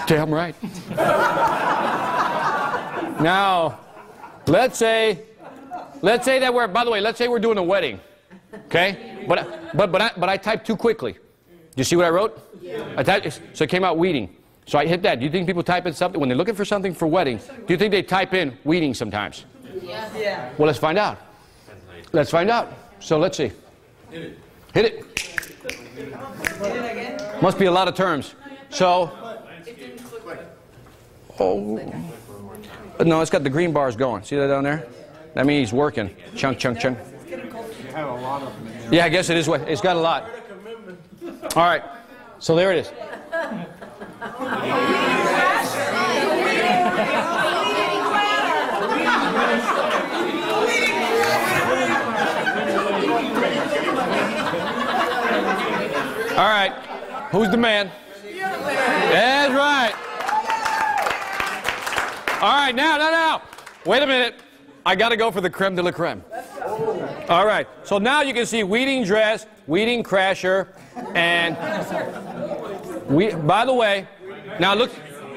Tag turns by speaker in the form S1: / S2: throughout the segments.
S1: Damn right. Now, let's say that we're, by the way, let's say we're doing a wedding. Okay? But I typed too quickly. You see what I wrote? Yeah. I typed, so it came out weeding. So I hit that. Do you think people type in something when they're looking for something for wedding? Do you think they type in weeding sometimes? Yeah. Well, let's find out. Let's find out. So let's see. Hit it. Hit it. Hit it again. Must be a lot of terms. So. Oh. No, it's got the green bars going. See that down there? That means he's working. Chunk, chunk, chunk. Yeah, I guess it is. It's got a lot. All right. So there it is. All right. Who's the man? That's right. All right. Now. Wait a minute. I got to go for the creme de la creme. All right. So now you can see weeding dress, weeding crasher, and by the way, now look,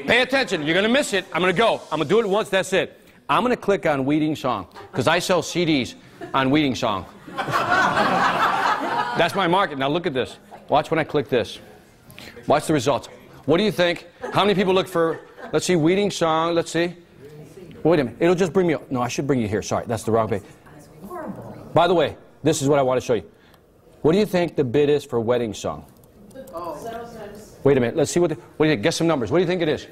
S1: pay attention. You're going to miss it. I'm going to go. I'm going to do it once. That's it. I'm going to click on weeding song because I sell CDs on weeding song. That's my market. Now look at this. Watch when I click this. Watch the results. What do you think? How many people look for, let's see, weeding song. Let's see. Wait a minute. It'll just bring me up. No, I should bring you here. Sorry, that's the wrong page. By the way, this is what I want to show you. What do you think the bid is for wedding song? Wait a minute. Let's see what do you think? Guess some numbers. What do you think it is?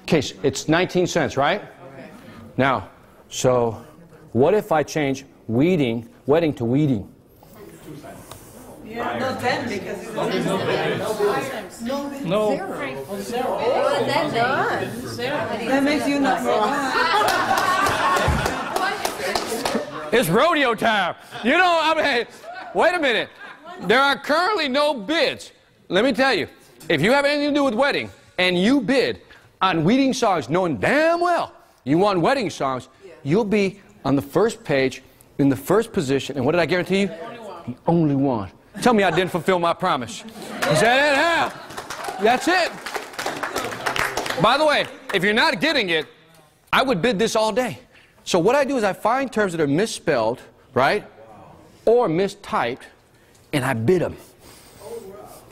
S1: Case, it's 19 cents, right? Okay. Now, so what if I change weeding, wedding to weeding?
S2: Yeah, no, 10 because it's
S3: no.
S2: That makes you not
S1: It's rodeo time. You know, I mean, wait a minute. There are currently no bids. Let me tell you, if you have anything to do with wedding and you bid on wedding songs knowing damn well you want wedding songs, you'll be on the first page in the first position. And what did I guarantee you? The only one. Tell me I didn't fulfill my promise. Is that it? Yeah. That's it. By the way, if you're not getting it, I would bid this all day. So what I do is I find terms that are misspelled, right, or mistyped, and I bid them.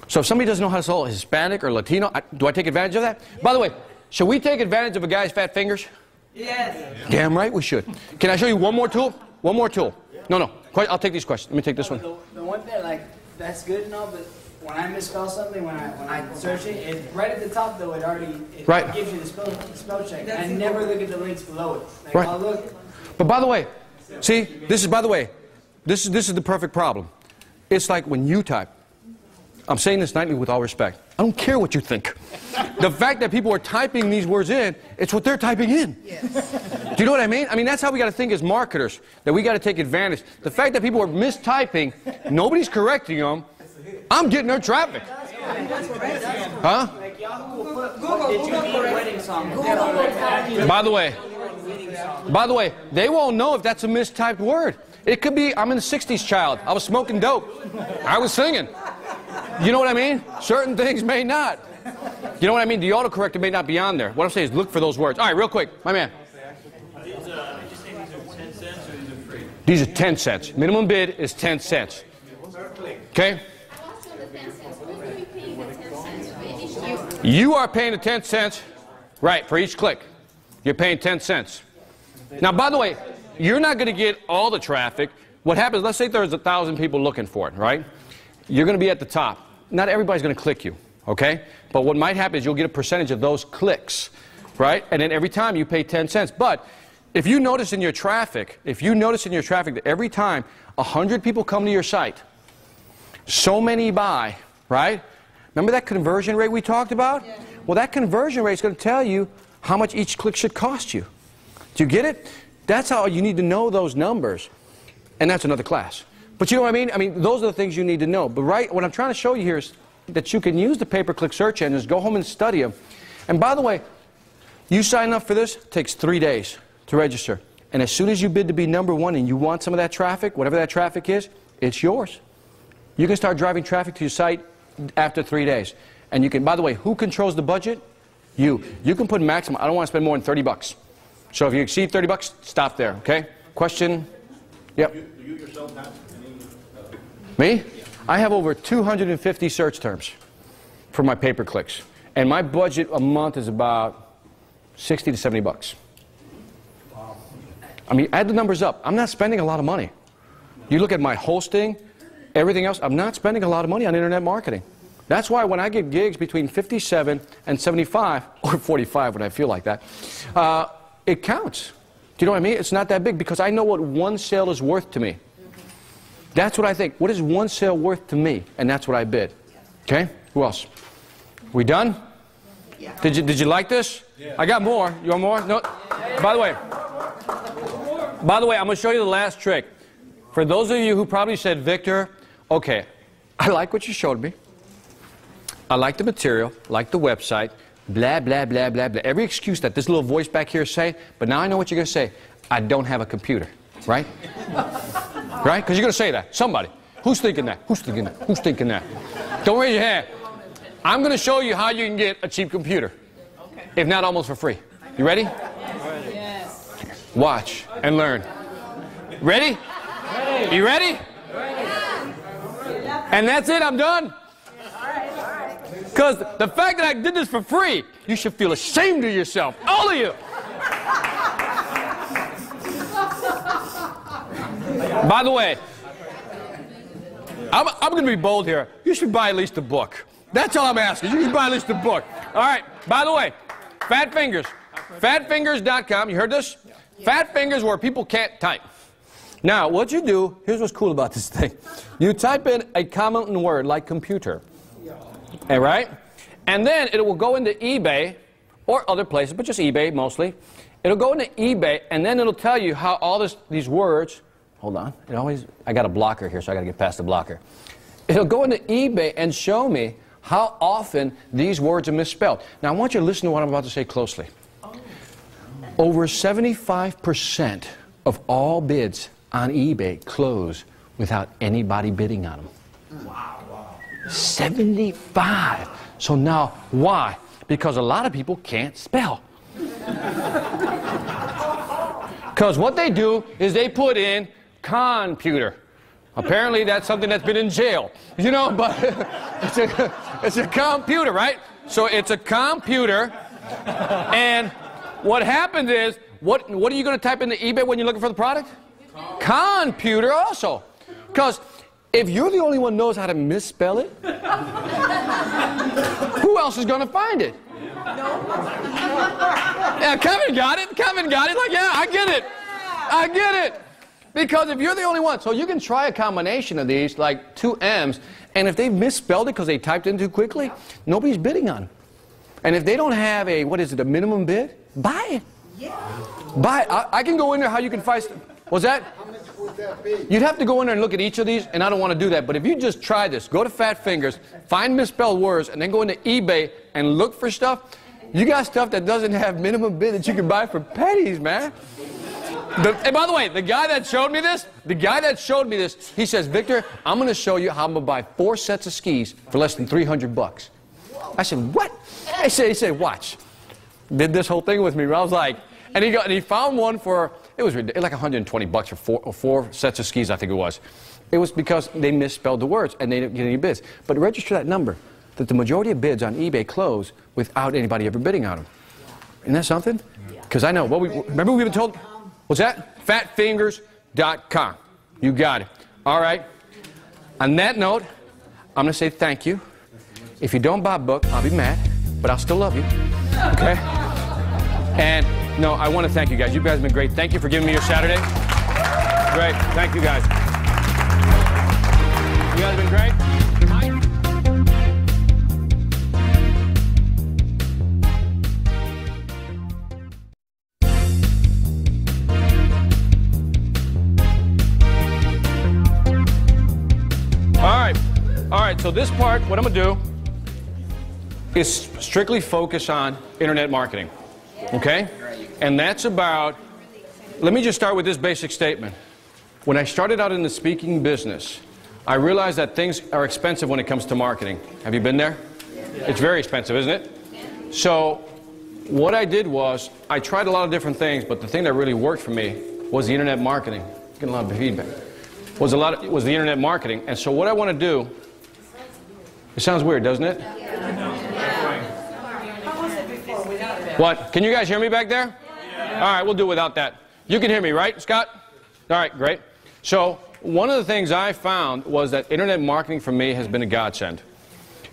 S1: So if somebody doesn't know how to spell Hispanic or Latino, do I take advantage of that? By the way, should we take advantage of a guy's fat fingers?
S2: Yes.
S1: Damn right we should. Can I show you one more tool? One more tool. No. I'll take these questions. Let me take this one.
S4: The one thing, like, that's good and all, but when I misspell something, when I search it, it's right at the top though. It gives you the spell check. I never look at the links below it. Like,
S1: right.
S4: I'll look.
S1: But by the way, see, this is the perfect problem. It's like when you type. I'm saying this nightly with all respect. I don't care what you think. The fact that people are typing these words in, it's what they're typing in. Yes. Do you know what I mean? I mean, that's how we got to think as marketers, that we got to take advantage. The fact that people are mistyping, nobody's correcting them, I'm getting their traffic. Huh? By the way, they won't know if that's a mistyped word. It could be, I'm in the 60s child. I was smoking dope. I was singing. You know what I mean? Certain things may not. You know what I mean? The autocorrector may not be on there. What I'm saying is look for those words. All right, real quick, my man.
S3: Did you say these are 10 cents or these are free?
S1: These are 10 cents. Minimum bid is 10 cents. Okay? You are paying the 10 cents, right, for each click. You're paying 10 cents. Now, by the way, you're not going to get all the traffic. What happens, let's say there's 1,000 people looking for it, right? You're going to be at the top. Not everybody's going to click you, okay? But what might happen is you'll get a percentage of those clicks, right? And then every time you pay 10 cents. But if you notice in your traffic, that every time 100 people come to your site, so many buy, right? Remember that conversion rate we talked about? Yeah. Well, that conversion rate is going to tell you how much each click should cost you. Do you get it? That's how you need to know those numbers. And that's another class. But you know what I mean? I mean, those are the things you need to know. But what I'm trying to show you here is that you can use the pay-per-click search engines, go home and study them. And by the way, you sign up for this, it takes 3 days to register. And as soon as you bid to be #1 and you want some of that traffic, whatever that traffic is, it's yours. You can start driving traffic to your site after 3 days. And you can, by the way, who controls the budget? You can put maximum. I don't want to spend more than 30 bucks. So if you exceed 30 bucks, stop there, okay? Question? Yep.
S5: Do you yourself have any?
S1: Me? I have over 250 search terms for my pay-per-clicks. And my budget a month is about 60 to 70 bucks. I mean, add the numbers up. I'm not spending a lot of money. You look at my hosting, everything else, I'm not spending a lot of money on internet marketing. That's why when I get gigs between 57 and 75, or 45 when I feel like that, it counts. Do you know what I mean? It's not that big because I know what one sale is worth to me. That's what I think. What is one sale worth to me? And that's what I bid. Okay? Who else? We done?
S2: Yeah.
S1: Did you like this? Yeah. I got more. You want more? No. By the way, I'm going to show you the last trick. For those of you who probably said, Victor, okay, I like what you showed me. I like the material, like the website, blah, blah, blah, blah, blah. Every excuse that this little voice back here is saying, but now I know what you're going to say. I don't have a computer, right? Right? Because you're going to say that. Somebody. Who's thinking that? Who's thinking that? Who's thinking that? Don't raise your hand. I'm going to show you how you can get a cheap computer. Okay. If not almost for free. You ready?
S2: Yes.
S1: Watch and learn. Ready? Ready. You ready? Ready. And that's it. I'm done. Because the fact that I did this for free, you should feel ashamed of yourself. All of you. By the way, I'm going to be bold here. You should buy at least a book. That's all I'm asking. You should buy at least a book. All right. By the way, Fat Fingers. Fatfingers.com. You heard this? Fat Fingers where people can't type. Now, what you do, here's what's cool about this thing. You type in a common word like computer. All right? And then it will go into eBay or other places, but just eBay mostly. It'll go into eBay, and then it'll tell you how all these words, hold on, I got a blocker here, so I got to get past the blocker. It'll go into eBay and show me how often these words are misspelled. Now, I want you to listen to what I'm about to say closely. Over 75% of all bids on eBay close without anybody bidding on them. Wow. 75. So now, why? Because a lot of people can't spell. Because what they do is they put in computer. Apparently that's something that's been in jail. You know, but it's a computer, right? So it's a computer. And what happens is, what are you going to type into eBay when you're looking for the product? Computer also. Because if you're the only one who knows how to misspell it, who else is going to find it? Yeah, Kevin got it. Kevin got it. Like, yeah, I get it. I get it. Because if you're the only one, so you can try a combination of these, like 2 M's, and if they misspelled it because they typed in too quickly, nobody's bidding on them. And if they don't have a, what is it, a minimum bid, buy it. Yeah. Buy it. I can go in there how you can find, what's that? How much would that be? You'd have to go in there and look at each of these, and I don't want to do that. But if you just try this, go to Fat Fingers, find misspelled words, and then go into eBay and look for stuff, you got stuff that doesn't have minimum bid that you can buy for pennies, man. And by the way, the guy that showed me this, he says, Victor, I'm going to show you how I'm going to buy 4 sets of skis for less than 300 bucks. I said, what? He said, watch. Did this whole thing with me. I was like, and he found one for, it was like 120 bucks for 4 sets of skis, I think it was. It was because they misspelled the words and they didn't get any bids. But register that number, that the majority of bids on eBay close without anybody ever bidding on them. Isn't that something? Because I know, remember we've been told, what's that? Fatfingers.com. You got it. All right. On that note, I'm going to say thank you. If you don't buy a book, I'll be mad, but I'll still love you. Okay? And, no, I want to thank you guys. You guys have been great. Thank you for giving me your Saturday. Great. Thank you guys. You guys have been great. All right, so this part, what I'm going to do is strictly focus on internet marketing, okay? And that's about, let me just start with this basic statement. When I started out in the speaking business, I realized that things are expensive when it comes to marketing. Have you been there? It's very expensive, isn't it? So what I did was, I tried a lot of different things, but the thing that really worked for me was the internet marketing. Getting a lot of feedback. Was the internet marketing. And so what I want to do, it sounds weird, doesn't it? What? Can you guys hear me back there? All right, we'll do without that. You can hear me, right, Scott? All right, great. So one of the things I found was that internet marketing for me has been a godsend.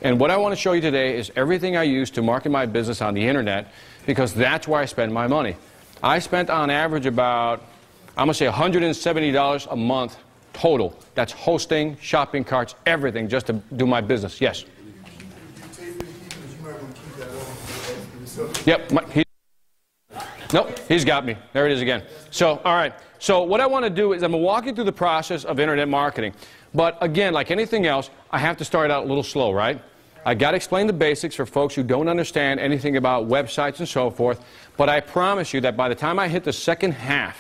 S1: And what I want to show you today is everything I use to market my business on the internet, because that's where I spend my money. I spent on average about, I'm going to say $170 a month total. That's hosting, shopping carts, everything just to do my business. Yes? Yep. Nope, he's got me. There it is again. So, all right. So what I want to do is I'm going to walk you through the process of internet marketing. But again, like anything else, I have to start out a little slow, right? I got to explain the basics for folks who don't understand anything about websites and so forth. But I promise you that by the time I hit the second half,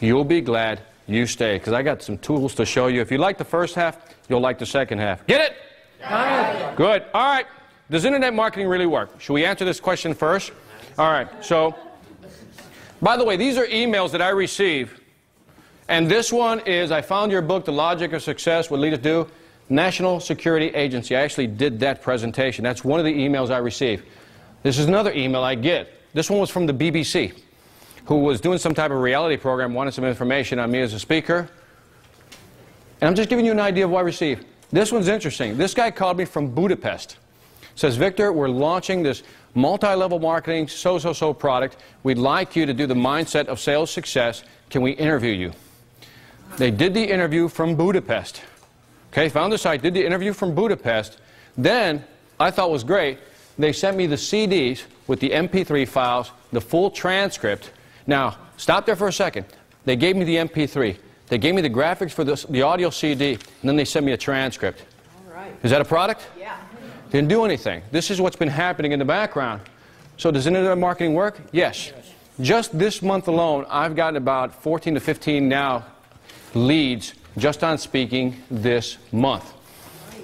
S1: you'll be glad you stay, because I got some tools to show you. If you like the first half, you'll like the second half. Get it? Yeah. Good. All right. Does internet marketing really work? Should we answer this question first? All right. So, by the way, these are emails that I receive. And this one is, I found your book, The Logic of Success, What Leaders Do. National Security Agency. I actually did that presentation. That's one of the emails I receive. This is another email I get. This one was from the BBC, who was doing some type of reality program, wanted some information on me as a speaker. And I'm just giving you an idea of what I received. This one's interesting. This guy called me from Budapest. Says, Victor, we're launching this multi-level marketing so product. We'd like you to do the mindset of sales success. Can we interview you? They did the interview from Budapest. Okay, found the site, did the interview from Budapest. Then, I thought was great, they sent me the CDs with the MP3 files, the full transcript. Now, stop there for a second. They gave me the MP3. They gave me the graphics for the audio CD, and then they sent me a transcript.
S2: All right.
S1: Is that a product?
S2: Yeah.
S1: Didn't do anything. This is what's been happening in the background. So does internet marketing work? Yes. Just this month alone, I've gotten about 14 to 15 now leads just on speaking this month.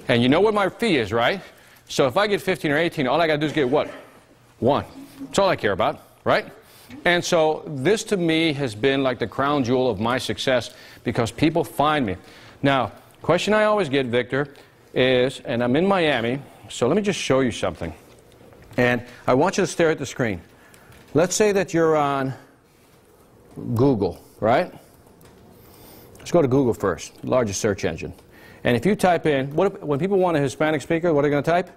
S1: And you know what my fee is, right? So if I get 15 or 18, all I got to do is get what? One. That's all I care about, right? And so this to me has been like the crown jewel of my success, because people find me. Now, question I always get, Victor, is, and I'm in Miami, so let me just show you something. And I want you to stare at the screen. Let's say that you're on Google, right? Let's go to Google first, largest search engine. And if you type in, when people want a Hispanic speaker, what are they going to type?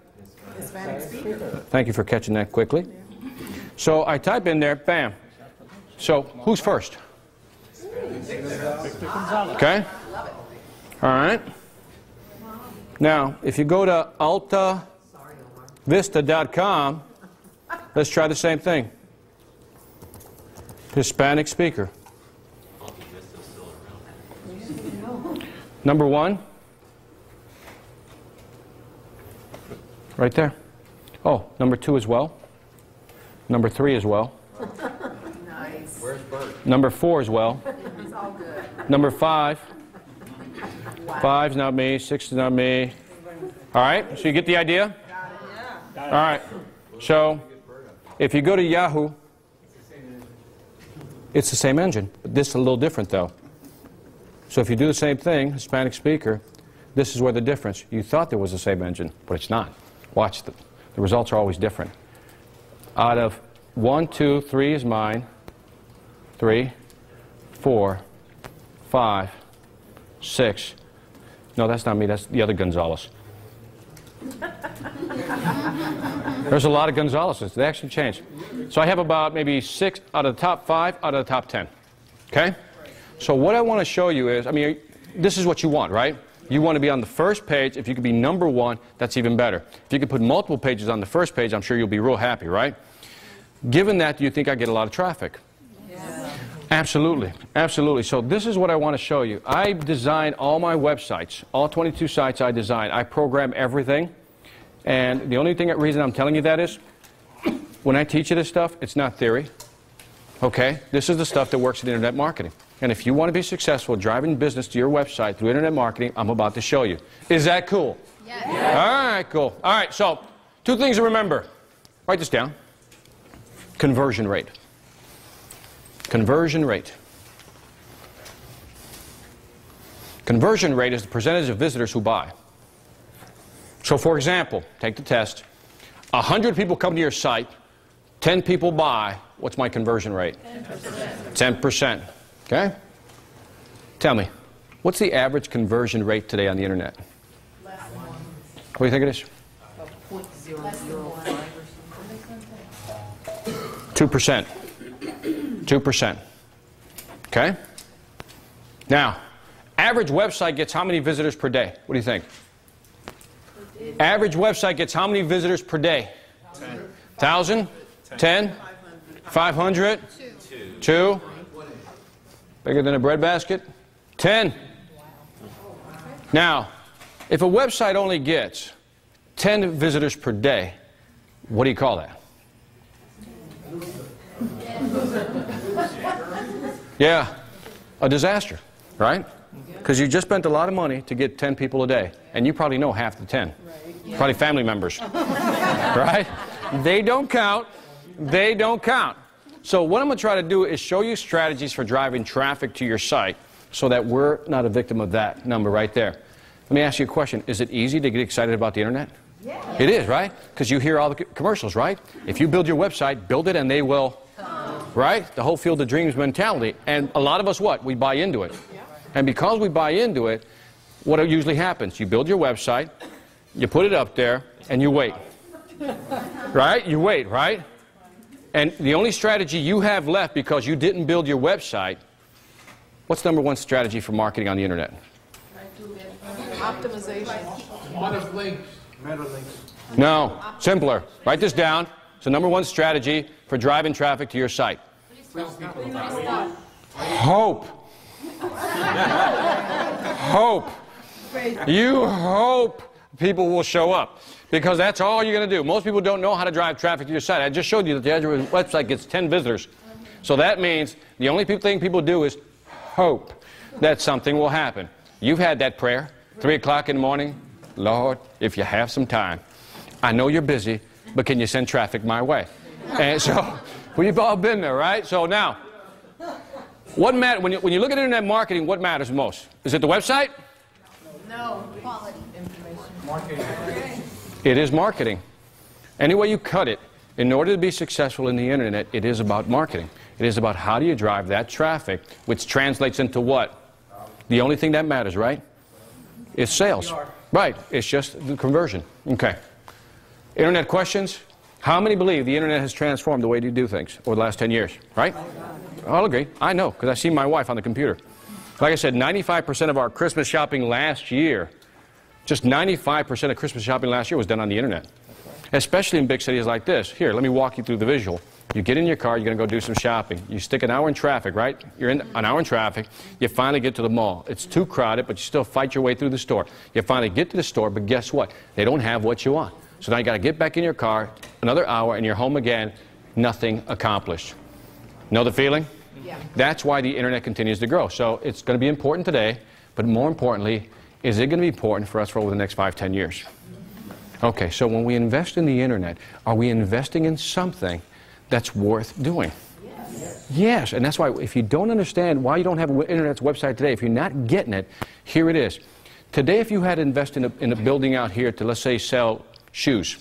S2: Hispanic speaker.
S1: Thank you for catching that quickly. So I type in there, bam. So who's first? Okay? All right. Now, if you go to altavista.com, let's try the same thing. Hispanic speaker. Number one. Right there. Oh, number 2 as well. Number 3 as well.
S2: Nice.
S5: Where's Bert?
S1: Number 4 as well.
S2: It's all good.
S1: Number 5.
S2: Wow.
S1: 5's not me. 6 is not me. All right, so you get the idea?
S2: Yeah.
S1: All right. So if you go to Yahoo, it's the same engine, but this is a little different though. So if you do the same thing, Hispanic speaker, this is where the difference. You thought there was the same engine, but it's not. Watch, the results are always different. Out of 1, 2, 3 is mine, 3, 4, 5, 6. No, that's not me, that's the other Gonzales. There's a lot of Gonzaleses. They actually changed. So I have about maybe 6 out of the top 5 out of the top 10. Okay? So what I want to show you is, I mean, this is what you want, right? You want to be on the first page. If you could be number 1, that's even better. If you could put multiple pages on the first page, I'm sure you'll be real happy, right? Given that, do you think I get a lot of traffic?
S2: Yeah.
S1: Absolutely. Absolutely. So this is what I want to show you. I design all my websites, all 22 sites I design. I program everything. And the only reason I'm telling you that is, when I teach you this stuff, it's not theory. Okay? This is the stuff that works in internet marketing. And if you want to be successful driving business to your website through internet marketing, I'm about to show you. Is that cool?
S2: Yes.
S1: All right, cool. All right, so 2 things to remember. Write this down. conversion rate. Conversion rate. Conversion rate is the percentage of visitors who buy. So for example, take the test. 100 people come to your site, 10 people buy. What's my conversion rate? 10%. 10%. Okay? Tell me, what's the average conversion rate today on the internet? What do you think it is? 2%. 2%. Okay? Now, average website gets how many visitors per day? What do you think? Average website gets how many visitors per day? 1,000? 10? 500? 2? Bigger than a breadbasket? 10. Now, if a website only gets 10 visitors per day, what do you call that? Yeah, a disaster, right? Because you just spent a lot of money to get 10 people a day, and you probably know half the 10. Probably family members, right? They don't count. They don't count. So what I'm going to try to do is show you strategies for driving traffic to your site so that we're not a victim of that number right there. Let me ask you a question. Is it easy to get excited about the internet? Yeah. It is, right? Because you hear all the commercials, right? If you build your website, build it and they will, right? The whole field of dreams mentality. And a lot of us, what? We buy into it. And because we buy into it, what usually happens? You build your website, you put it up there, and you wait. Right? You wait, right? And the only strategy you have left because you didn't build your website, what's number one strategy for marketing on the internet?
S2: Optimization.
S5: Meta links. Meta links.
S1: No, simpler. Write this down. It's the number one strategy for driving traffic to your site. Hope. Hope. You hope people will show up. Because that's all you're going to do. Most people don't know how to drive traffic to your site. I just showed you that the average website gets 10 visitors. So that means the only thing people do is hope that something will happen. You've had that prayer, 3 o'clock in the morning. Lord, if you have some time, I know you're busy, but can you send traffic my way? And so we've all been there, right? So now, what matters when you look at internet marketing? What matters most? Is it the website?
S2: No, quality information.
S5: Marketing.
S1: It is marketing. Any way you cut it, in order to be successful in the internet, it is about marketing. It is about how do you drive that traffic, which translates into what? The only thing that matters, right? Is sales. Right. It's just the conversion. Okay. Internet questions? How many believe the internet has transformed the way you do things over the last 10 years? Right? I'll agree. I know, because I see my wife on the computer. Like I said, 95% of our Christmas shopping last year, just 95% of Christmas shopping last year was done on the internet. Especially in big cities like this. Here, let me walk you through the visual. You get in your car, you're going to go do some shopping. You stick an hour in traffic, right? You're in an hour in traffic. You finally get to the mall. It's too crowded, but you still fight your way through the store. You finally get to the store, but guess what? They don't have what you want. So now you got to get back in your car, another hour, and you're home again. Nothing accomplished. Know the feeling?
S2: Yeah.
S1: That's why the internet continues to grow. So it's going to be important today, but more importantly, is it going to be important for us for over the next 5, 10 years? Okay, so when we invest in the internet, are we investing in something that's worth doing? Yes. Yes, and that's why if you don't understand why you don't have an internet's website today, if you're not getting it, here it is. Today, if you had to invest in a building out here to, let's say, sell shoes,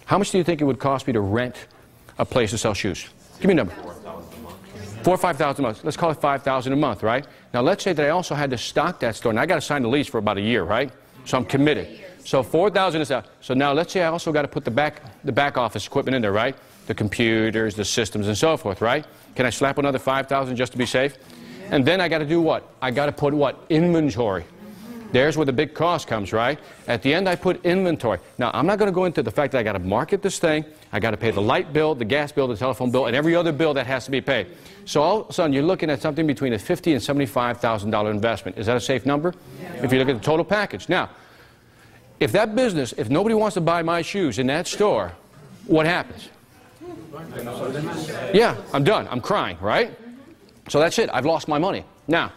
S1: how much do you think it would cost me to rent a place to sell shoes? Give me a number. $4,000 or $5,000 a month. Let's call it $5,000 a month, right? Now, let's say that I also had to stock that store, and I got to sign the lease for about a year, right? So I'm committed. So $4,000 is out. So now let's say I also got to put the back office equipment in there, right? The computers, the systems, and so forth, right? Can I slap another $5,000 just to be safe? And then I got to do what? I got to put what? Inventory. There's where the big cost comes, right? At the end, I put inventory. Now, I'm not going to go into the fact that I got to market this thing. I got to pay the light bill, the gas bill, the telephone bill, and every other bill that has to be paid. So all of a sudden, you're looking at something between a $50,000 and $75,000 investment. Is that a safe number? Yeah. If you look at the total package. Now, if that business, if nobody wants to buy my shoes in that store, what happens? Yeah, I'm done. I'm crying, right? So that's it. I've lost my money. Now,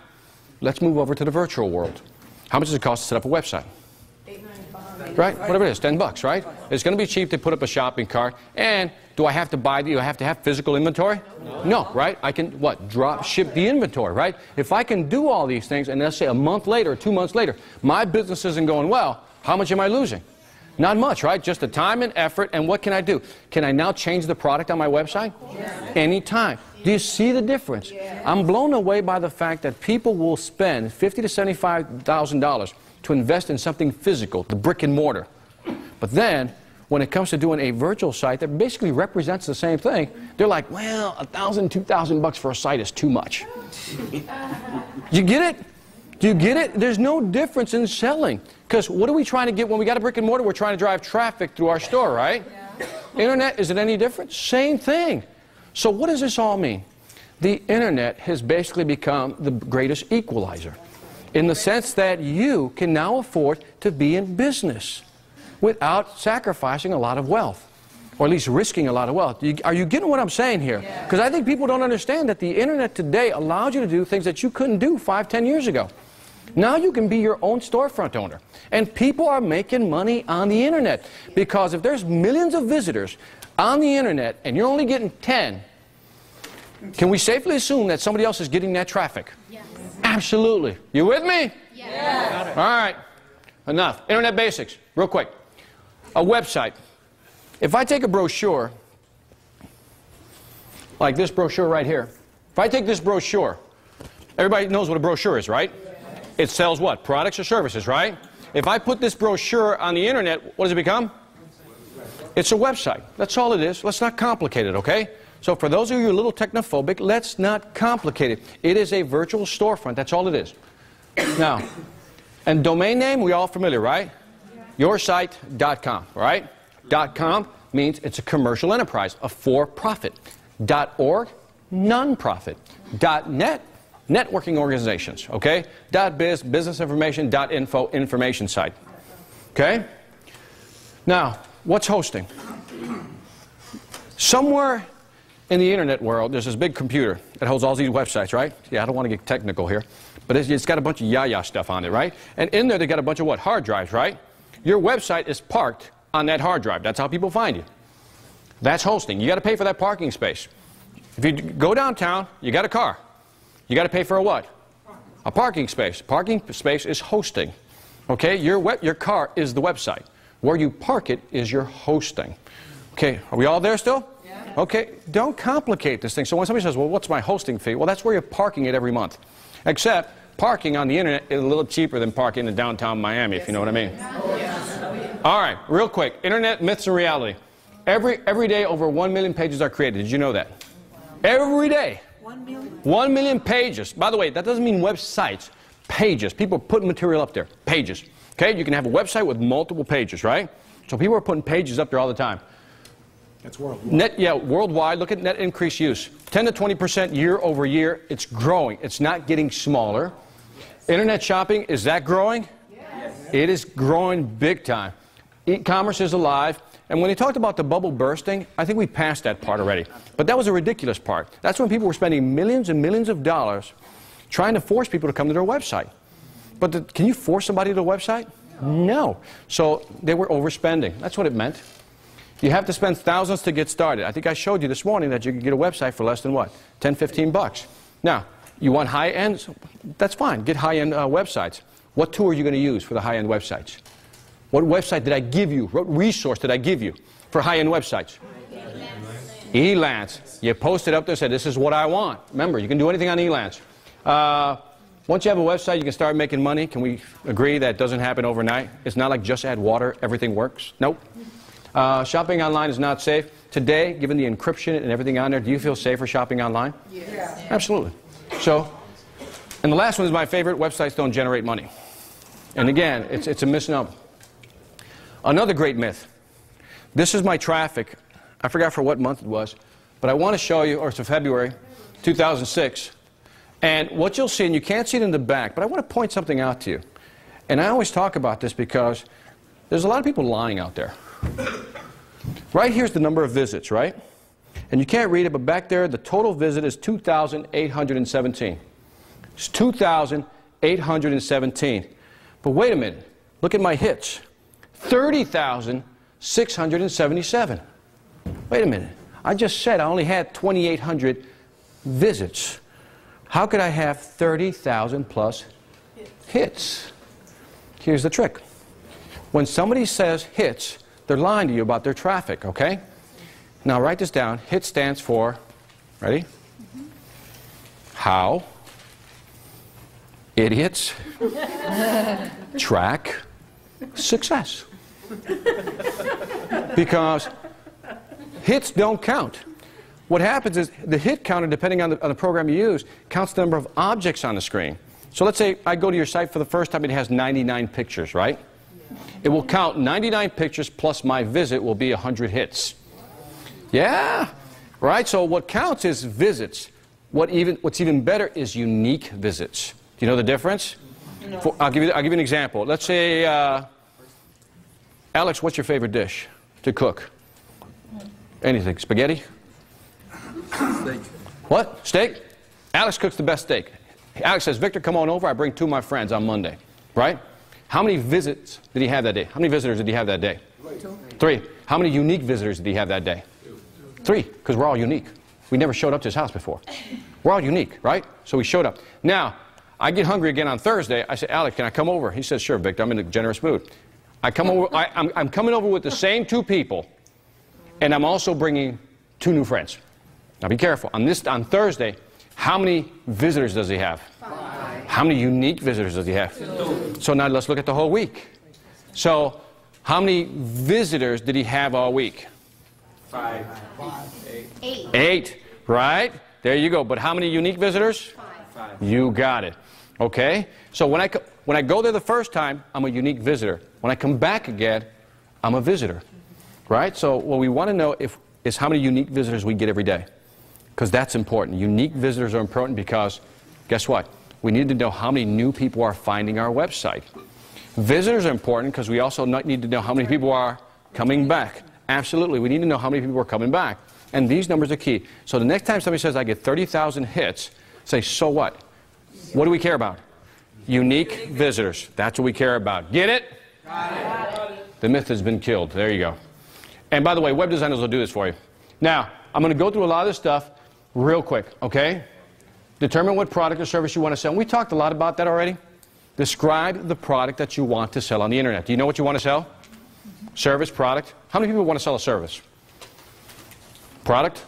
S1: let's move over to the virtual world. How much does it cost to set up a website?
S2: $8.95.
S1: Right? Whatever it is, $10, right? It's going to be cheap to put up a shopping cart, and Do I have to buy, do I have to have physical inventory? No, right? I can, what, drop ship the inventory, right? If I can do all these things, and let's say a month later or 2 months later, my business isn't going well, how much am I losing? Not much, right? Just the time and effort, and what can I do? Can I now change the product on my website? Yes. Anytime. Do you see the difference? Yes. I'm blown away by the fact that people will spend $50,000 to $75,000 to invest in something physical, the brick and mortar. But then, when it comes to doing a virtual site that basically represents the same thing, they're like, well, $1,000, $2,000 for a site is too much. You get it? Do you get it? There's no difference in selling. Because what are we trying to get when we got a brick and mortar? We're trying to drive traffic through our store, right? Yeah. Internet, is it any different? Same thing. So what does this all mean? The internet has basically become the greatest equalizer in the sense that you can now afford to be in business without sacrificing a lot of wealth, or at least risking a lot of wealth. Are you getting what I'm saying here? Because I think people don't understand that the internet today allows you to do things that you couldn't do 5, 10 years ago. Now you can be your own storefront owner. And people are making money on the internet. Because if there's millions of visitors on the internet and you're only getting 10, can we safely assume that somebody else is getting that traffic? Yes. Absolutely. You with me? Yes. All right. Enough. Internet basics. Real quick. A website. If I take a brochure, like this brochure right here, if I take this brochure, everybody knows what a brochure is, right? It sells what? Products or services, right? If I put this brochure on the internet, what does it become? It's a website. That's all it is. Let's not complicate it, okay? So for those of you a little technophobic, let's not complicate it. It is a virtual storefront. That's all it is. Now, and domain name, we all familiar, right? Yoursite.com, right? .com means it's a commercial enterprise, a for-profit. .org, non-profit. .net, networking organizations, okay? .biz, business information. .info, information site, okay? Now, what's hosting? Somewhere in the internet world, there's this big computer that holds all these websites, right? Yeah, I don't want to get technical here, but it's got a bunch of yah-yah stuff on it, right? And in there, they got a bunch of what? Hard drives, right? Your website is parked on that hard drive. That's how people find you. That's hosting. You got to pay for that parking space. If you go downtown, you got a car. You got to pay for a what? A parking space. Parking space is hosting. Okay? Your car is the website. Where you park it is your hosting. Okay, are we all there still? Yeah. Okay, don't complicate this thing. So when somebody says, well, what's my hosting fee? Well, that's where you're parking it every month. Except parking on the internet is a little cheaper than parking in downtown Miami, if you know what I mean. All right, real quick. Internet myths and reality. Every day over 1 million pages are created. Did you know that? Every day.
S2: 1 million?
S1: 1 million pages. By the way, that doesn't mean websites. Pages. People put material up there. Pages. Okay? You can have a website with multiple pages, right? So people are putting pages up there all the time.
S5: That's worldwide.
S1: Worldwide. Look at net increased use. 10 to 20% year over year. It's growing. It's not getting smaller. Internet shopping, is that growing? Yes. It is growing big time. E-commerce is alive. And when they talked about the bubble bursting, I think we passed that part already. But that was a ridiculous part. That's when people were spending millions and millions of dollars trying to force people to come to their website. But can you force somebody to a website? No. So they were overspending. That's what it meant. You have to spend thousands to get started. I think I showed you this morning that you can get a website for less than what? 10, 15 bucks. Now, you want high-end? That's fine. Get high-end websites. What tool are you going to use for the high-end websites? What website did I give you? What resource did I give you for high-end websites? Elance. You post it up there, said, this is what I want. Remember, you can do anything on Elance. Once you have a website, you can start making money. Can we agree that doesn't happen overnight? It's not like just add water, everything works. Nope. Shopping online is not safe. Today, given the encryption and everything on there, do you feel safer shopping online? Yes. Absolutely. So, and the last one is my favorite, websites don't generate money. And again, it's a misnomer. Another great myth. This is my traffic. I forgot for what month it was, but I want to show you, or it's February 2006. And what you'll see, and you can't see it in the back, but I want to point something out to you. And I always talk about this because there's a lot of people lying out there. Right here's the number of visits, right? And you can't read it, but back there, the total visit is 2,817. It's 2,817. But wait a minute. Look at my hits. 30,677. Wait a minute. I just said I only had 2,800 visits. How could I have 30,000 plus hits? Here's the trick. When somebody says hits, they're lying to you about their traffic, okay? Now write this down. HIT stands for, ready? How idiots track success. Because hits don't count. What happens is the hit counter, depending on the program you use, counts the number of objects on the screen. So let's say I go to your site for the first time, it has 99 pictures, right? It will count 99 pictures plus my visit will be 100 hits. Yeah, right? So what counts is visits. What's even better is unique visits. Do you know the difference? No. I'll give you an example. Let's say, Alex, what's your favorite dish to cook? Anything. Spaghetti?
S6: Steak.
S1: What? Steak? Alex cooks the best steak. Alex says, Victor, come on over. I bring 2 of my friends on Monday. Right? How many visits did he have that day? How many visitors did he have that day? 3. How many unique visitors did he have that day? 3, because we're all unique. We never showed up to his house before. We're all unique, right? So we showed up. Now, I get hungry again on Thursday. I say, Alex, can I come over? He says, sure, Victor, I'm in a generous mood. I come over, I'm coming over with the same 2 people, and I'm also bringing 2 new friends. Now be careful. On Thursday, how many visitors does he have?
S2: 5.
S1: How many unique visitors does he have? 2. So now let's look at the whole week. So how many visitors did he have all week?
S3: 5.
S2: 8.
S1: 8, right? There you go. But how many unique visitors?
S3: 5.
S1: You got it. Okay? So when I go there the first time, I'm a unique visitor. When I come back again, I'm a visitor. Right? So what we want to know is how many unique visitors we get every day. Because that's important. Unique visitors are important because, guess what? We need to know how many new people are finding our website. Visitors are important because we also need to know how many people are coming back. Absolutely. We need to know how many people are coming back. And these numbers are key. So the next time somebody says, I get 30,000 hits, say, so what? What do we care about? Unique visitors. That's what we care about. Get it?
S2: Got it.
S1: The myth has been killed. There you go. And by the way, web designers will do this for you. Now, I'm going to go through a lot of this stuff real quick, okay? Determine what product or service you want to sell. And we talked a lot about that already. Describe the product that you want to sell on the internet. Do you know what you want to sell? Service, product. How many people want to sell a service? Product?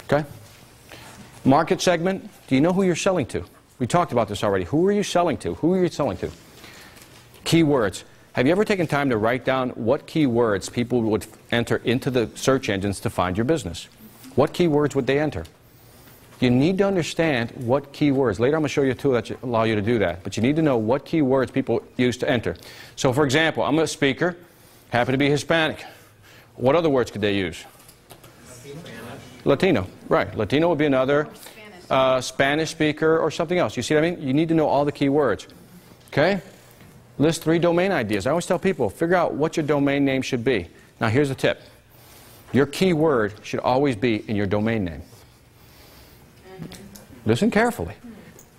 S1: Okay. Market segment. Do you know who you're selling to? We talked about this already. Who are you selling to? Who are you selling to? Keywords. Have you ever taken time to write down what keywords people would enter into the search engines to find your business? What keywords would they enter? You need to understand what keywords. Later I'm going to show you a tool that allow you to do that. But you need to know what keywords people use to enter. So for example, I'm a speaker, happen to be Hispanic. What other words could they use? Latino. Right. Latino would be another. Spanish speaker or something else. You see what I mean? You need to know all the keywords. Okay? List 3 domain ideas. I always tell people, figure out what your domain name should be. Now here's the tip. Your keyword should always be in your domain name. Listen carefully.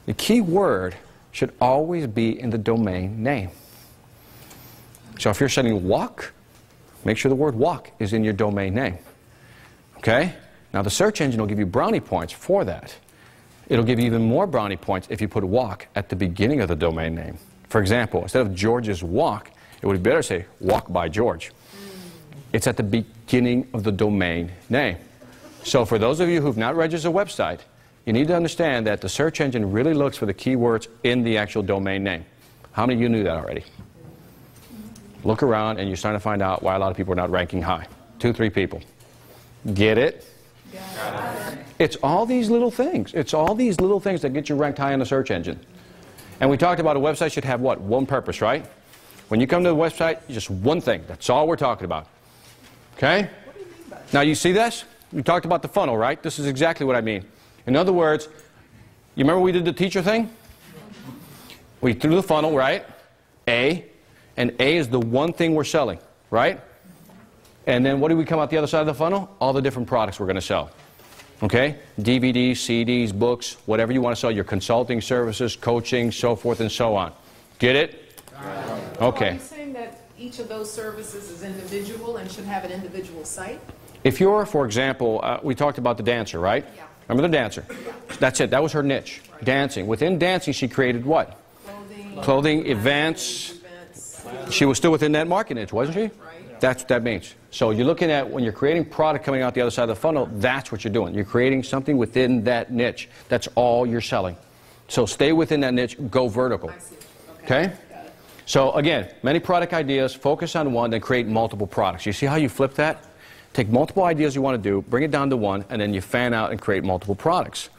S1: The key word should always be in the domain name. So if you're selling walk, make sure the word walk is in your domain name. Okay? Now the search engine will give you brownie points for that. It'll give you even more brownie points if you put walk at the beginning of the domain name. For example, instead of George's walk, it would be better to say walk by George. It's at the beginning of the domain name. So for those of you who've not registered a website, you need to understand that the search engine really looks for the keywords in the actual domain name. How many of you knew that already? Look around and you're starting to find out why a lot of people are not ranking high. 2, 3 people. Get it?
S2: Got it.
S1: It's all these little things. It's all these little things that get you ranked high on the search engine. And we talked about a website should have what? One purpose, right? When you come to the website, just one thing. That's all we're talking about. Okay?
S2: What do you mean by that?
S1: Now you see this? We talked about the funnel, right? This is exactly what I mean. In other words, you remember we did the teacher thing? We threw the funnel, right? A. And A is the one thing we're selling, right? And then what do we come out the other side of the funnel? All the different products we're going to sell. Okay? DVDs, CDs, books, whatever you want to sell, your consulting services, coaching, so forth and so on. Get it?
S2: So
S1: Okay.
S2: are you saying that each of those services is individual and should have an individual site?
S1: If you're, for example, we talked about the dancer, right?
S2: Yeah.
S1: Remember the dancer? That's it. That was her niche.
S2: Right.
S1: Dancing. Within dancing, she created what? Clothing, events. She was still within that market niche, wasn't she?
S2: Right.
S1: That's what that means. So you're looking at, when you're creating product coming out the other side of the funnel, that's what you're doing. You're creating something within that niche. That's all you're selling. So stay within that niche, go vertical.
S2: I see.
S1: Okay? So again, many product ideas, focus on one, then create multiple products. You see how you flip that? Take multiple ideas you want to do, bring it down to one, and then you fan out and create multiple products.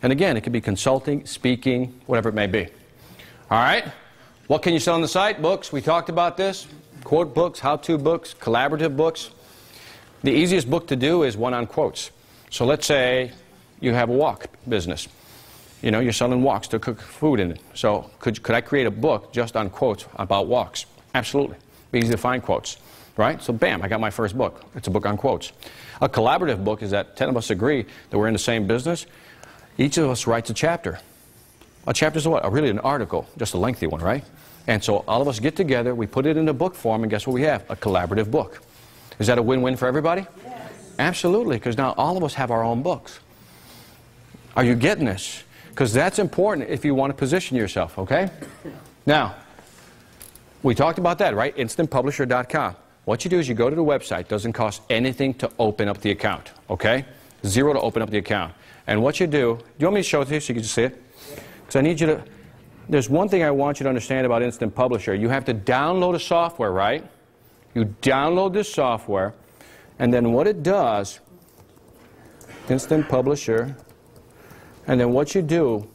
S1: And again, it could be consulting, speaking, whatever it may be. All right? What can you sell on the site? Books. We talked about this. Quote books, how-to books, collaborative books. The easiest book to do is one on quotes. So let's say you have a wok business. You know, you're selling woks to cook food in it. So could I create a book just on quotes about woks? Absolutely. Be easy to find quotes. Right? So bam, I got my first book. It's a book on quotes. A collaborative book is that 10 of us agree that we're in the same business. Each of us writes a chapter. A chapter is what? Really an article, just a lengthy one, right? And so all of us get together, we put it in a book form, and guess what we have? A collaborative book. Is that a win-win for everybody?
S2: Yes.
S1: Absolutely, because now all of us have our own books. Are you getting this? Because that's important if you want to position yourself, okay? Now, we talked about that, right? InstantPublisher.com. What you do is you go to the website. It doesn't cost anything to open up the account, okay? $0 to open up the account. And what you do you want me to show it to you so you can just see it? Because I need you to, there's one thing I want you to understand about Instant Publisher. You have to download a software, right? You download this software, and then what it does, Instant Publisher, and then what you do,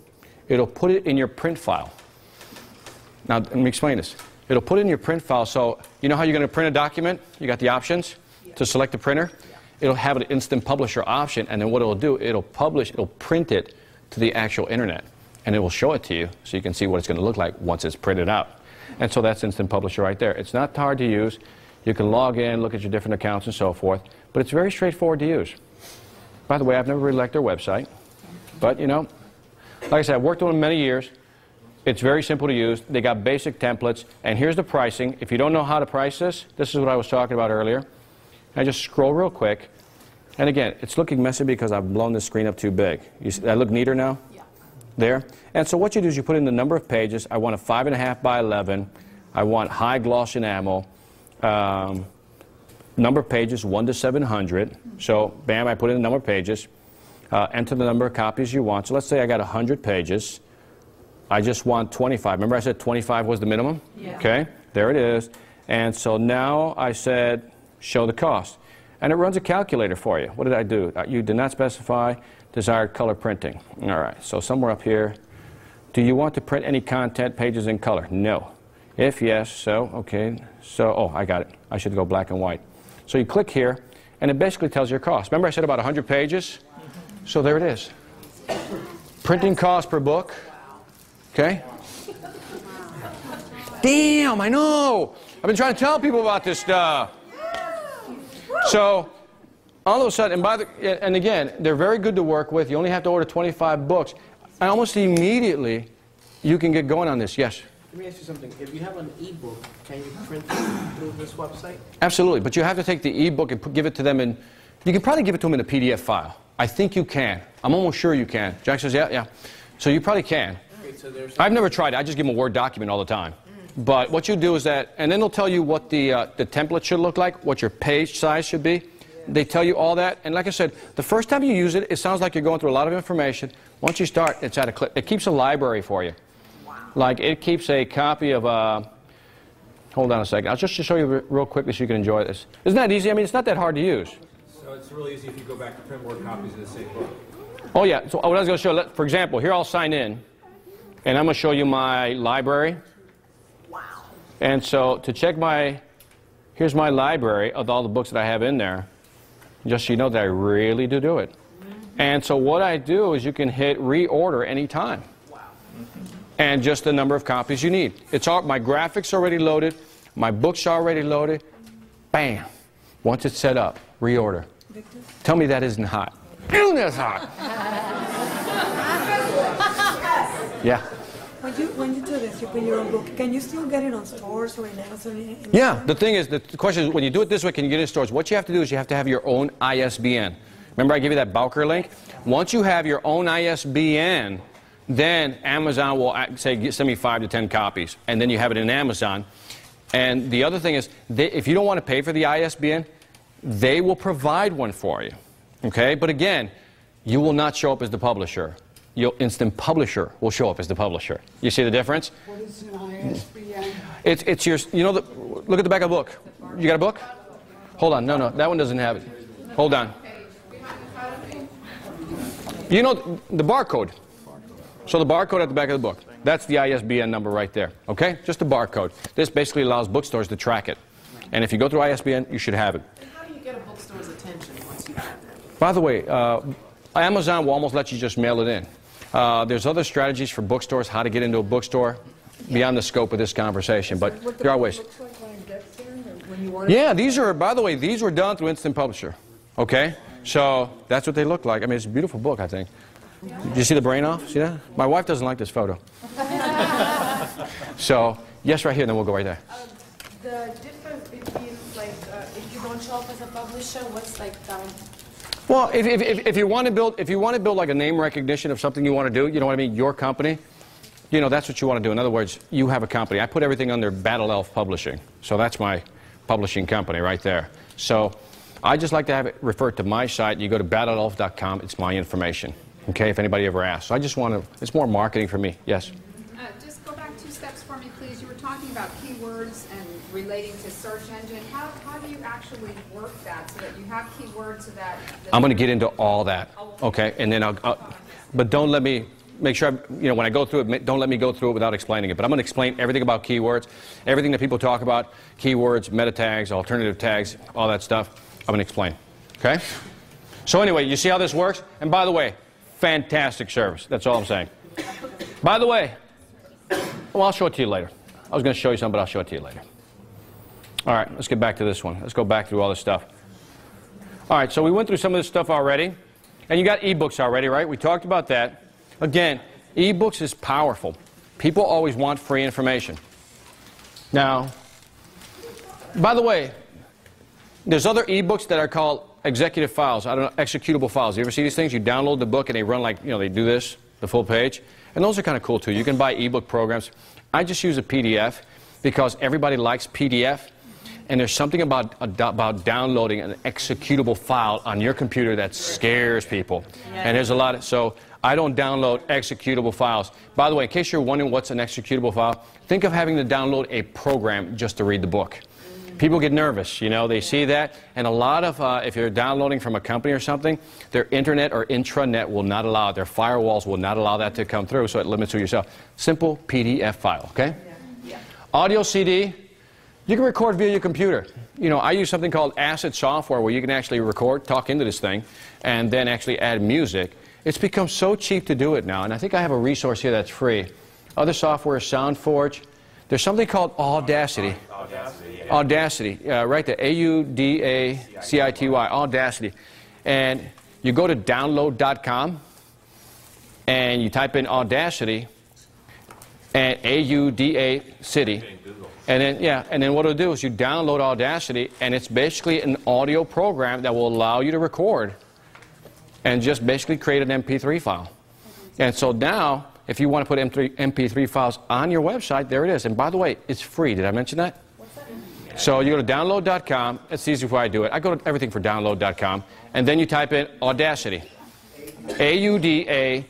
S1: it'll put it in your print file. Now, let me explain this. It'll put it in your print file, so you know how you're going to print a document? You got the options to select the printer? It'll have an Instant Publisher option, and then what it'll do, it'll print it to the actual internet, and it will show it to you so you can see what it's going to look like once it's printed out. And so that's Instant Publisher right there. It's not hard to use. You can log in, look at your different accounts and so forth, but it's very straightforward to use. By the way, I've never really liked their website, but you know, like I said, I've worked on them many years. It's very simple to use. They got basic templates. And here's the pricing. If you don't know how to price this, this is what I was talking about earlier. I just scroll real quick. And again, it's looking messy because I've blown the screen up too big. You see, I look neater now?
S2: Yeah.
S1: There. And so what you do is you put in the number of pages. I want a 5.5 by 11. I want high gloss enamel. Number of pages, 1 to 700. So, bam, I put in the number of pages. Enter the number of copies you want. So let's say I got 100 pages. I just want 25. Remember I said 25 was the minimum?
S2: Yeah.
S1: Okay, there it is. And so now I said, show the cost. And it runs a calculator for you. What did I do? You did not specify desired color printing. All right, so somewhere up here. Do you want to print any content pages in color? No. If yes, so, okay. So, oh, I got it. I should go black and white. So you click here, and it basically tells your cost. Remember I said about 100 pages? So there it is. Printing cost per book. Okay? Damn, I know. I've been trying to tell people about this stuff. So, all of a sudden, and again, they're very good to work with. You only have to order 25 books. And almost immediately, you can get going on this. Yes?
S7: Let me ask you something. If you have an e-book, can you print it through this website?
S1: Absolutely, but you have to take the e-book and give it to them in, you can probably give it to them in a PDF file. I think you can. I'm almost sure you can. Jack says, yeah, yeah. So you probably can.
S7: So
S1: I've never tried it. I just give them a Word document all the time. But what you do is that, and then they'll tell you what the template should look like, what your page size should be. They tell you all that. And like I said, the first time you use it, it sounds like you're going through a lot of information. Once you start, it's at a click. It keeps a library for you. Wow. Like it keeps a copy of, hold on a second. I'll just show you real quickly so you can enjoy this. Isn't that easy? I mean, it's not that hard to use.
S3: So it's really easy if you go back to print more copies of the same book.
S1: Oh, yeah. So what I was going to show, for example, here I'll sign in. And I'm going to show you my library.
S2: Wow.
S1: And so to check here's my library of all the books that I have in there. Just so you know that I really do it. And so what I do is you can hit reorder anytime.
S2: Wow.
S1: And just the number of copies you need. It's all, my graphics are already loaded. My books are already loaded. Bam. Once it's set up, reorder.
S2: Victor?
S1: Tell me that isn't hot. Isn't that hot? Yeah.
S8: When you do this, you put your own book. Can you still get it on stores or in Amazon?
S1: Yeah, the thing is, the question is, when you do it this way, can you get it in stores? What you have to do is you have to have your own ISBN. Remember I gave you that Bowker link? Once you have your own ISBN, then Amazon will say, send me 5 to 10 copies. And then you have it in Amazon. And the other thing is, if you don't want to pay for the ISBN, they will provide one for you. Okay? But again, you will not show up as the publisher. Your instant publisher will show up as the publisher. You see the difference?
S9: What is an ISBN?
S1: It's your, you know, look at the back of the book. You got a book? Hold on, no, that one doesn't have it. Hold on. You know the barcode. So the barcode at the back of the book, that's the ISBN number right there. Okay? Just a barcode. This basically allows bookstores to track it. And if you go through ISBN, you should have it.
S7: And how do you get a bookstore's attention once you have that?
S1: By the way, Amazon will almost let you just mail it in. There's other strategies for bookstores, how to get into a bookstore, beyond the scope of this conversation, but there are ways. Yeah, these are, by the way, these were done through Instant Publisher. Okay? So that's what they look like. I mean, it's a beautiful book, I think. Did you see the brain off? See that? My wife doesn't like this photo. So, yes, right here, then we'll go right there.
S10: The difference between, like, if you don't show up as a publisher, what's like
S1: Well, if you want to build like a name recognition of something you want to do, you know what I mean, your company, you know, that's what you want to do. In other words, you have a company. I put everything under Battle Elf Publishing. So that's my publishing company right there. So I just like to have it referred to my site. You go to battleelf.com. It's my information. Okay, if anybody ever asks. So I just want to, it's more marketing for me. Yes?
S2: Just go back 2 steps for me, please. You were talking about keywords and relating to search engine. How do you actually work that so that you have keywords so that...
S1: I'm going to get into all that. Okay, and then but don't let me, make sure, you know, when I go through it, don't let me go through it without explaining it. But I'm going to explain everything about keywords, everything that people talk about, keywords, meta tags, alternative tags, all that stuff. I'm going to explain. Okay? So anyway, you see how this works? And by the way, fantastic service. That's all I'm saying. By the way, well, I'll show it to you later. I was going to show you something, but I'll show it to you later. All right, let's get back to this one. Let's go back through all this stuff. All right, so we went through some of this stuff already. And you got ebooks already, right? We talked about that. Again, ebooks is powerful. People always want free information. Now, by the way, there's other ebooks that are called executive files. I don't know, executable files. You ever see these things? You download the book and they run like, you know, they do this, the full page. And those are kind of cool too. You can buy ebook programs. I just use a PDF because everybody likes PDF. And there's something about downloading an executable file on your computer that scares people. And there's a lot of, so I don't download executable files. By the way, in case you're wondering what's an executable file, think of having to download a program just to read the book. People get nervous, you know, they see that. And a lot of, if you're downloading from a company or something, their internet or intranet will not allow it. Their firewalls will not allow that to come through, so it limits to yourself. Simple PDF file, okay? Audio CD. You can record via your computer. You know, I use something called Acid software where you can actually record, talk into this thing, and then actually add music. It's become so cheap to do it now, and I think I have a resource here that's free. Other software is SoundForge. There's something called Audacity. Audacity, right there, A-U-D-A-C-I-T-Y, Audacity. And you go to download.com, and you type in Audacity, and A-U-D-A-City. And then, yeah, and then what it'll do is you download Audacity, and it's basically an audio program that will allow you to record and just basically create an MP3 file. And so now, if you want to put MP3 files on your website, there it is. And by the way, it's free. Did I mention that? So you go to download.com. It's easy before I do it. I go to everything for download.com. And then you type in Audacity. A-U-D-A-C-I-T-Y.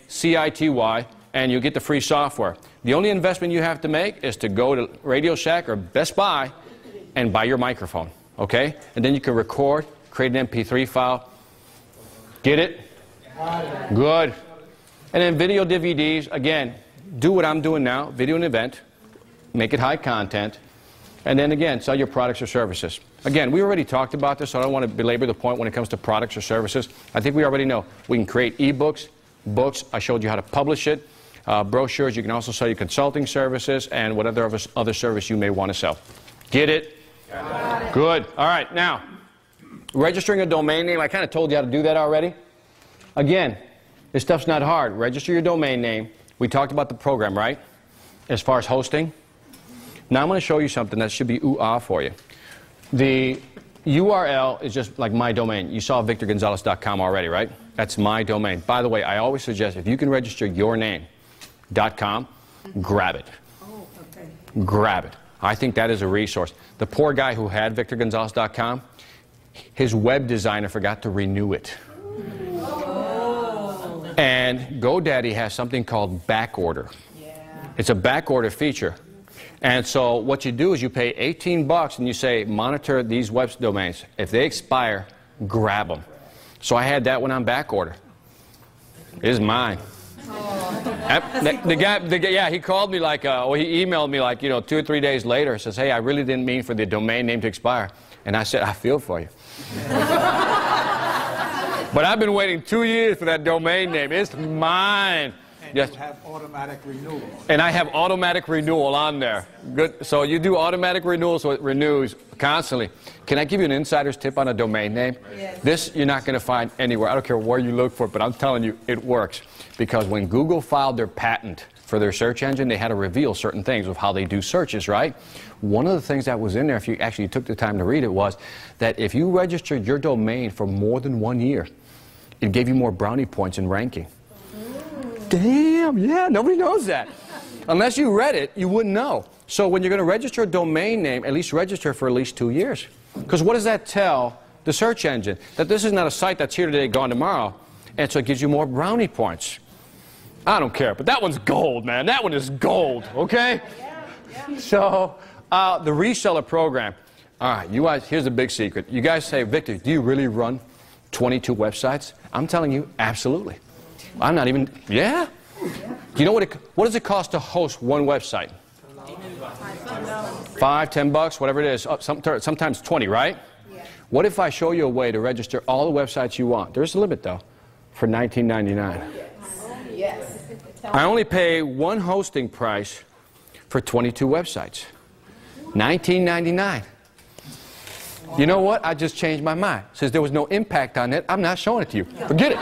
S1: And you get the free software. The only investment you have to make is to go to Radio Shack or Best Buy and buy your microphone, okay? And then you can record, create an MP3 file. Get it? Good. And then video DVDs, again, do what I'm doing now, video an event, make it high content, and then again, sell your products or services. Again, we already talked about this, so I don't want to belabor the point when it comes to products or services. I think we already know. We can create ebooks, books, I showed you how to publish it. Brochures, you can also sell your consulting services and whatever other service you may want to sell. Get it? Got it. Good. All right, now, registering a domain name, I kind of told you how to do that already. Again, this stuff's not hard. Register your domain name. We talked about the program, right? as far as hosting. Now I'm going to show you something that should be ooh-ah for you. The URL is just like my domain. You saw VictorGonzalez.com already, right? That's my domain. By the way, I always suggest if you can register your name.com, grab it.
S8: Oh, okay.
S1: Grab it. I think that is a resource. The poor guy who had VictorGonzalez.com, his web designer forgot to renew it. Oh. And GoDaddy has something called backorder. Yeah. It's a backorder feature. And so what you do is you pay $18 and you say, monitor these web domains. If they expire, grab them. So I had that one on backorder. It is mine. The guy, yeah, he called me like, or he emailed me like, 2 or 3 days later. Says, hey, I really didn't mean for the domain name to expire. And I said, I feel for you. But I've been waiting 2 years for that domain name. It's mine.
S5: And yes. You have automatic renewal.
S1: And I have automatic renewal on there. Good. So you do automatic renewal, so it renews constantly. Can I give you an insider's tip on a domain name? Yes. This you're not going to find anywhere. I don't care where you look for it, but I'm telling you, it works. Because when Google filed their patent for their search engine, they had to reveal certain things of how they do searches, right? One of the things that was in there, if you actually took the time to read it, was that if you registered your domain for more than 1 year, it gave you more brownie points in ranking. Damn, yeah, nobody knows that. Unless you read it, you wouldn't know. So when you're going to register a domain name, at least register for at least 2 years. Because what does that tell the search engine? That this is not a site that's here today, gone tomorrow. And so it gives you more brownie points. I don't care, but that one's gold, man. That one is gold, okay? So the reseller program. All right, you guys, here's the big secret. You guys say, Victor, do you really run 22 websites? I'm telling you, absolutely. I'm not even, yeah? Do you know what does it cost to host one website? $5, $10, whatever it is, sometimes 20, right? What if I show you a way to register all the websites you want? There's a limit, though, for $19.99.
S2: Yes.
S1: I only pay one hosting price for 22 websites. $19.99. You know what? I just changed my mind. Since there was no impact on it, I'm not showing it to you. Forget it.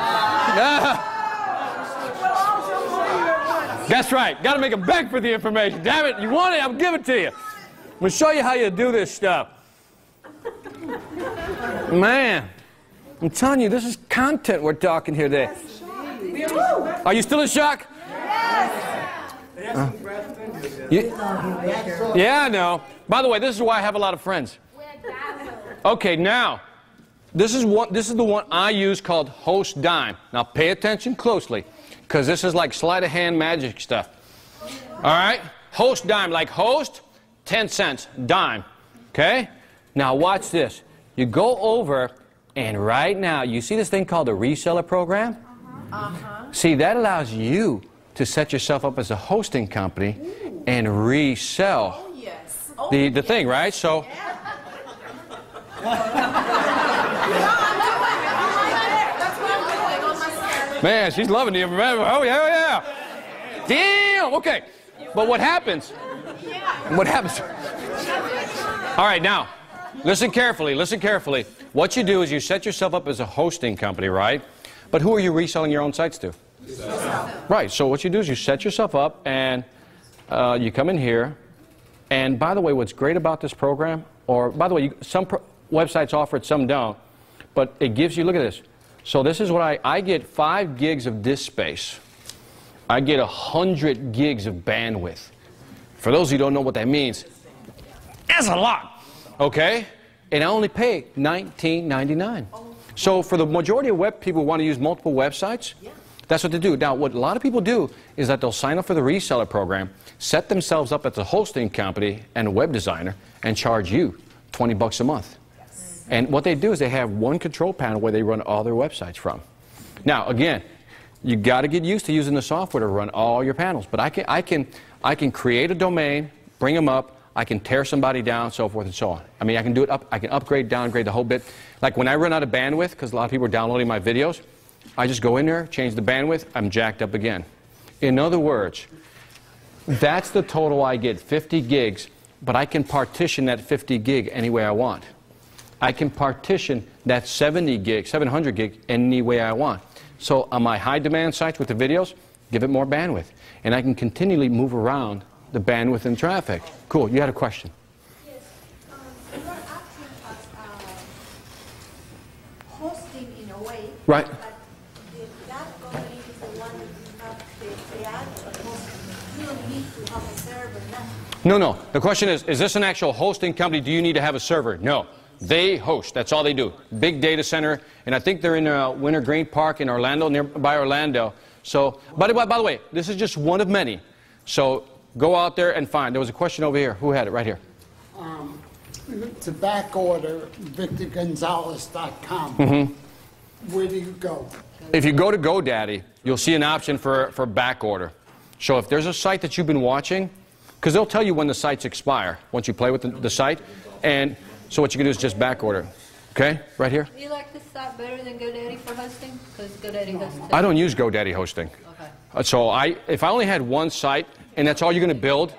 S1: That's right. Got to make them beg for the information. Damn it. You want it? I'll give it to you. I'm going to show you how you do this stuff. Man, I'm telling you, this is content we're talking here today. Are you still in shock? Yeah, I know. By the way, this is why I have a lot of friends. Okay, now, this is the one I use called Host Dime. Now, pay attention closely, because this is like sleight of hand magic stuff. All right? Host Dime, like host, 10 cents, dime. Okay? Now, watch this. You go over, and right now, you see this thing called a reseller program? See, that allows you to set yourself up as a hosting company and resell the thing, right? So, man, she's loving the information. Oh, yeah, oh, yeah. Damn, okay. But what happens? What happens? All right, now, listen carefully, listen carefully. What you do is you set yourself up as a hosting company, right? But who are you reselling your own sites to? Right, so what you do is you set yourself up and you come in here. And by the way, what's great about this program, or by the way, some websites offer it, some don't, but it gives you, look at this. So this is what I get 5 gigs of disk space. I get 100 gigs of bandwidth. For those who don't know what that means, that's a lot, okay? And I only pay $19.99. So for the majority of web people who want to use multiple websites, that's what they do. Now, what a lot of people do is that they'll sign up for the reseller program, set themselves up as a hosting company and a web designer, and charge you $20 a month. And what they do is they have one control panel where they run all their websites from. Now, again, you got to get used to using the software to run all your panels. But I can create a domain, bring them up, I can tear somebody down, so forth and so on. I mean, I can do it up, I can upgrade, downgrade the whole bit. Like when I run out of bandwidth, because a lot of people are downloading my videos, I just go in there, change the bandwidth, I'm jacked up again. In other words, that's the total I get, 50 gigs, but I can partition that 50 gig any way I want. I can partition that 70 gig, 700 gig any way I want. So on my high demand sites with the videos, give it more bandwidth. And I can continually move around the bandwidth and traffic. Cool. You had a question.
S11: Yes. You are acting as hosting in a way.
S1: Right.
S11: But that company is the one that you have the actual hosting. You don't need to have a server now.
S1: No, no. The question is this an actual hosting company? Do you need to have a server? No. They host. That's all they do. Big data center. And I think they're in Winter Green Park in Orlando, nearby Orlando. So, by the way, this is just one of many. So go out there and find. There was a question over here. Who had it? Right here.
S9: To back order VictorGonzalez.com. Where do you go?
S1: If you go to GoDaddy, you'll see an option for back order. So if there's a site that you've been watching, because they'll tell you when the sites expire once you play with the site. And so what you can do is just back order. Okay? Right here.
S11: Do you like this site better than GoDaddy for hosting? Because GoDaddy hosts.
S1: I don't use GoDaddy hosting.
S11: Okay.
S1: So if I only had one site and that's all you're going to build,